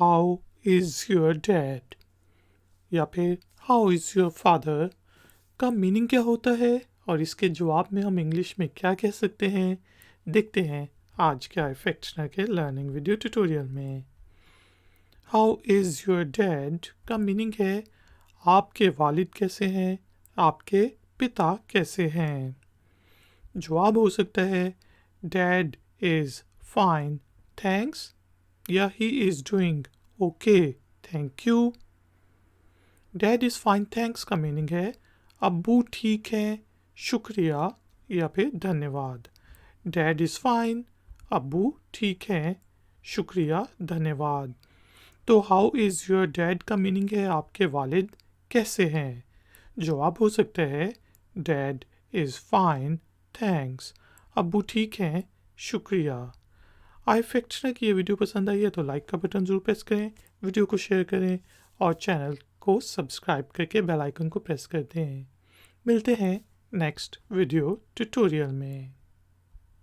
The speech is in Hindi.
हाउ इज़ योर डैड या फिर हाउ इज़ योर फादर का मीनिंग क्या होता है और इसके जवाब में हम इंग्लिश में क्या कह सकते हैं, देखते हैं आज के अफेक्शनर के लर्निंग वीडियो ट्यूटोरियल में। हाउ इज़ योर डैड का मीनिंग है आपके वालिद कैसे हैं, आपके पिता कैसे हैं। जवाब हो सकता है डैड इज़ फाइन थैंक्स या he is doing okay thank you. Dad is fine thanks का मीनिंग है अब्बू ठीक हैं शुक्रिया या फिर धन्यवाद। डैड इज़ फाइन, अब्बू ठीक हैं शुक्रिया धन्यवाद। तो हाउ इज़ योर डैड का मीनिंग है आपके वालिद कैसे हैं। जवाब हो सकता है डैड इज़ फाइन थैंक्स, अब्बू ठीक हैं शुक्रिया। आई फैक्शनर की ये वीडियो पसंद आई है तो लाइक का बटन ज़रूर प्रेस करें, वीडियो को शेयर करें और चैनल को सब्सक्राइब करके बेल आइकन को प्रेस कर दें। मिलते हैं नेक्स्ट वीडियो ट्यूटोरियल में।